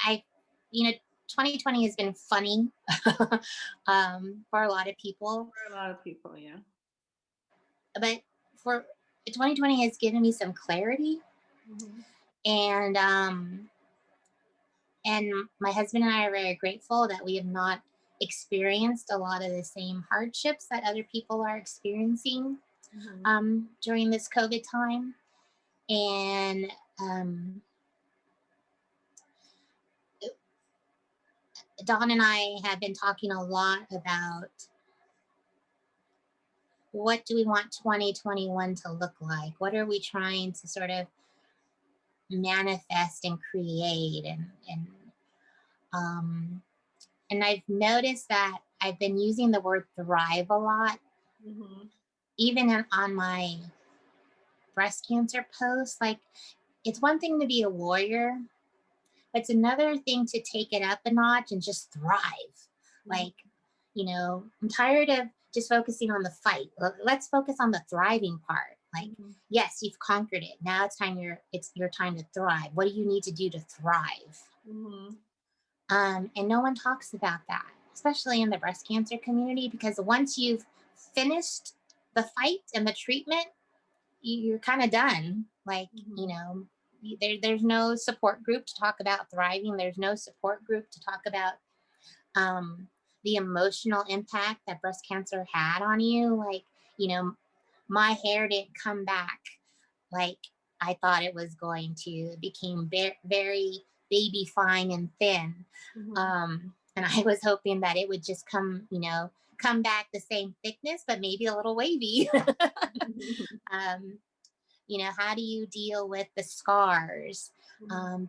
I, you know, 2020 has been funny for a lot of people, For a lot of people, yeah. but for 2020 has given me some clarity, Hmm. and my husband and I are very grateful that we have not experienced a lot of the same hardships that other people are experiencing Hmm. during this COVID time. And Don and I have been talking a lot about what do we want 2021 to look like? What are we trying to sort of manifest and create? Um, and I've noticed that I've been using the word thrive a lot, Hmm. even on my breast cancer posts. Like, it's one thing to be a warrior, but it's another thing to take it up a notch and just thrive. Like, I'm tired of just focusing on the fight. Let's focus on the thriving part. Like, Hmm. yes, you've conquered it. Now it's your time to thrive. What do you need to do to thrive? Hmm. And no one talks about that, especially in the breast cancer community, because once you've finished the fight and the treatment, you're kind of done. Like, Hmm. there's no support group to talk about thriving. There's no support group to talk about um, the emotional impact that breast cancer had on you. Like, you know, my hair didn't come back like I thought it was going to. It became very baby fine and thin. Hmm. And I was hoping that it would just come back the same thickness, but maybe a little wavy. um, how do you deal with the scars?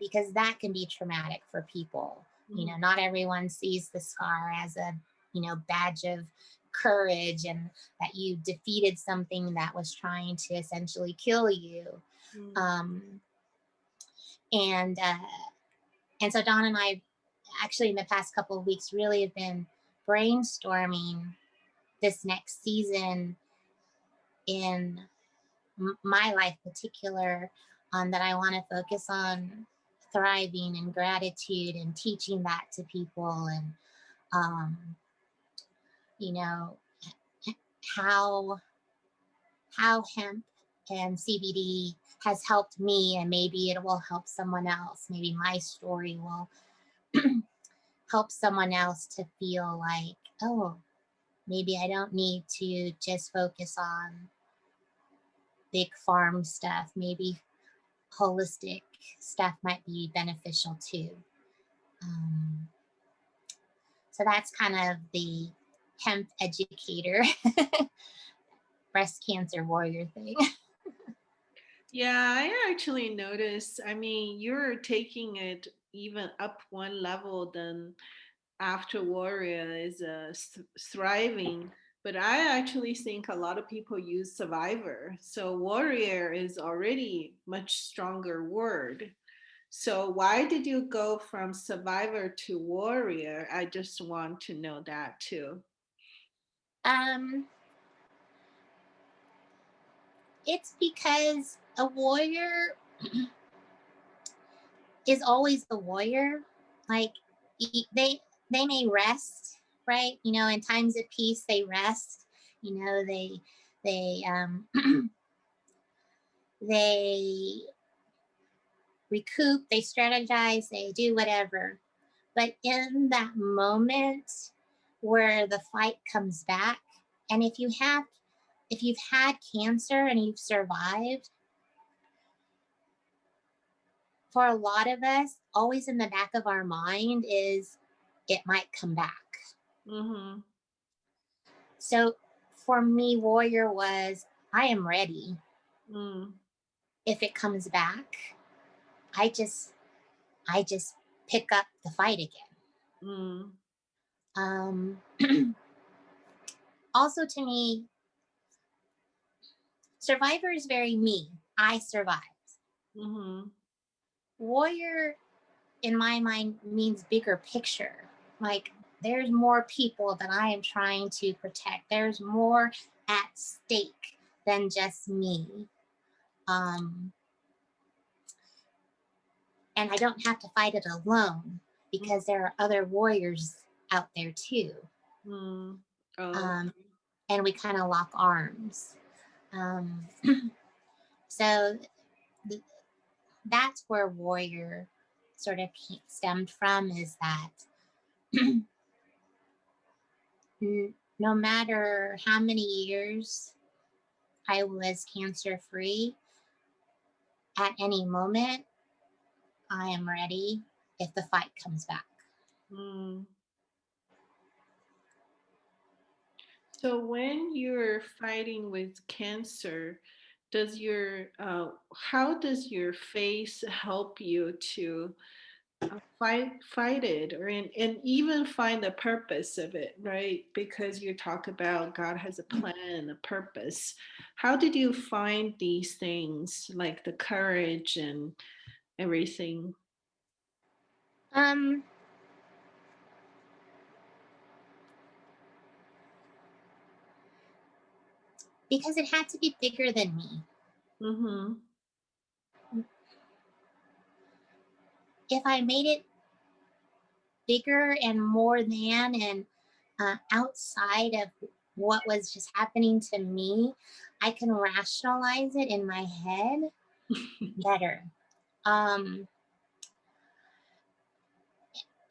Because that can be traumatic for people. Hmm. Not everyone sees the scar as a badge of courage, and that you defeated something that was trying to essentially kill you. Hmm. um, and and so Don and I, actually, in the past couple of weeks, really have been brainstorming this next season in my life particular, that I want to focus on thriving and gratitude and teaching that to people, and um, you know how hemp and CBD has helped me, and maybe it will help someone else. Maybe my story will help someone else to feel like, oh, maybe I don't need to just focus on big farm stuff. Maybe holistic stuff might be beneficial too. Um, so that's kind of the hemp educator, breast cancer warrior thing. Yeah, I actually noticed. I mean, you're taking it even up one level than after warrior is thriving. But I actually think a lot of people use survivor. So warrior is already much stronger word. So why did you go from survivor to warrior? I just want to know that too. um, it's because a warrior is always a warrior. Like, they may rest, right? In times of peace, they rest. They they recoup, they strategize, they do whatever. But in that moment where the fight comes back, and if you've had cancer and you've survived, for a lot of us, always in the back of our mind is it might come back. Mm-hmm. So for me, warrior was, I am ready. Mm. If it comes back, I just I just pick up the fight again. Mm. Um, Also, to me, survivor is very me. I survived. Mm-hmm. Warrior, in my mind, means bigger picture. Like, there's more people that I am trying to protect. There's more at stake than just me. Um, and I don't have to fight it alone because there are other warriors out there too. Mm. Oh, Um, and we kind of lock arms. Um, so th- that's where warrior sort of stemmed from, is that no matter how many years I was cancer free, at any moment, I am ready if the fight comes back. mm. So when you're fighting with cancer, does your how does your face help you to fight it, or and even find the purpose of it, right? Because you talk about God has a plan, a purpose. How did you find these things, like the courage and everything? Um, because it had to be bigger than me. Mm-hmm. If I made it bigger and more than and outside of what was just happening to me, I can rationalize it in my head better. Um,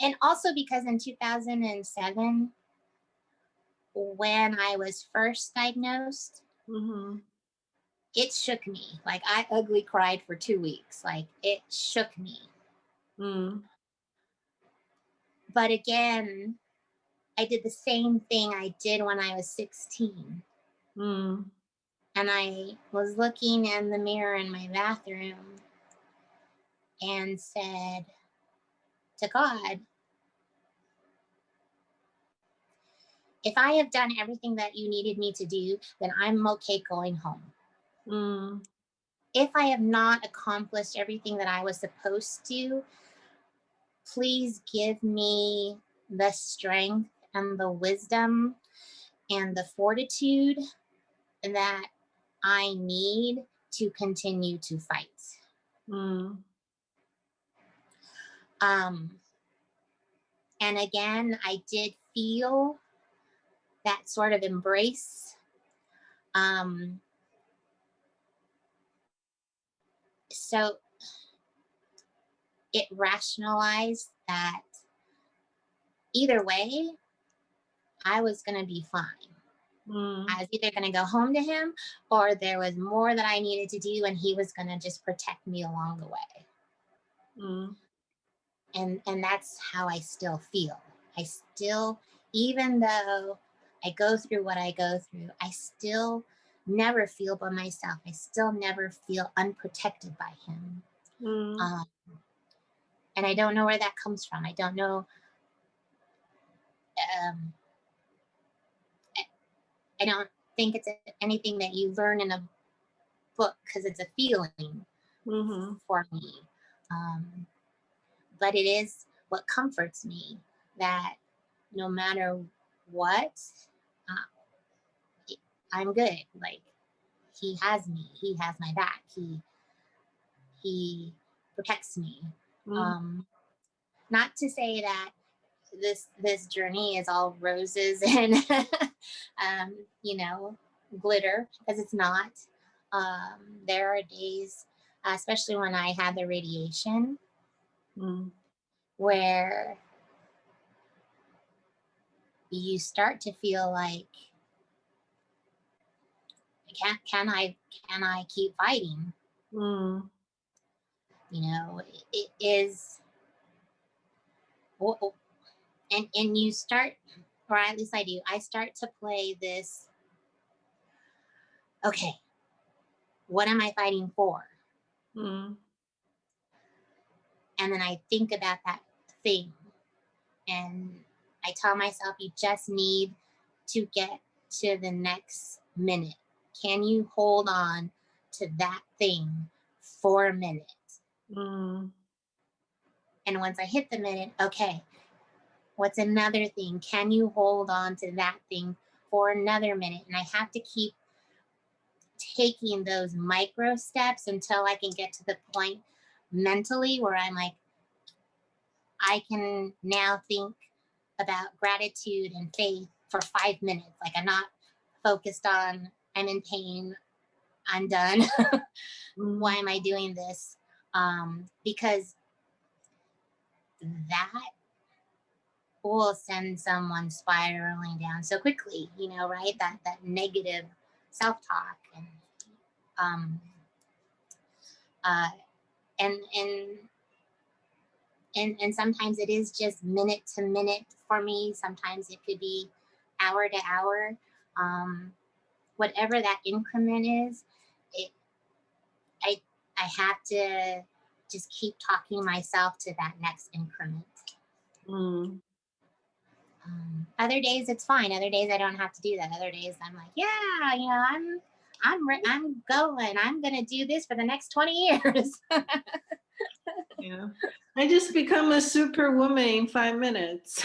and also because in 2007, when I was first diagnosed, Mm-hmm. it shook me. Like I ugly cried for 2 weeks. Like it shook me. Mm. But again, I did the same thing I did when I was 16. Mm. And I was looking in the mirror in my bathroom and said to God, if I have done everything that you needed me to do, then I'm okay going home. Mm. If I have not accomplished everything that I was supposed to, please give me the strength and the wisdom and the fortitude that I need to continue to fight. Mm. Um, and again, I did feel that sort of embrace. Um, so it rationalized that either way, I was going to be fine. Mm. I was either going to go home to him or there was more that I needed to do and he was going to just protect me along the way. Mm. And that's how I still feel. I still, even though I go through what I go through, I still never feel by myself. I still never feel unprotected by him. Mm. Um, and I don't know where that comes from. I don't know. Um, I don't think it's anything that you learn in a book because it's a feeling Mm-hmm. for me. Um, but it is what comforts me that no matter what, uh, I'm good. Like he has me. He has my back. He protects me. Mm-hmm. Um, not to say that this journey is all roses and you know, glitter, because it's not. There are days, especially when I had the radiation, Mm. where you start to feel like, can I keep fighting? Mm. You know, it is, and you start, or at least I do. I start to play this. Okay, what am I fighting for? Mm. And then I think about that thing, and I tell myself, you just need to get to the next minute. Can you hold on to that thing for a minute? Mm. And once I hit the minute, okay, what's another thing? Can you hold on to that thing for another minute? And I have to keep taking those micro steps until I can get to the point mentally, where I'm like, I can now think about gratitude and faith for 5 minutes. Like, I'm not focused on, I'm in pain, I'm done. Why Mm. am I doing this? Because that will send someone spiraling down so quickly, right? That negative self-talk, um, uh, and and sometimes it is just minute to minute for me. Sometimes it could be hour to hour. Um, Whatever that increment is, it I I have to just keep talking myself to that next increment. Mm. Other days it's fine. Other days I don't have to do that. Other days I'm like, yeah, I'm going. I'm gonna do this for the next 20 years. Yeah. I just become a superwoman in 5 minutes.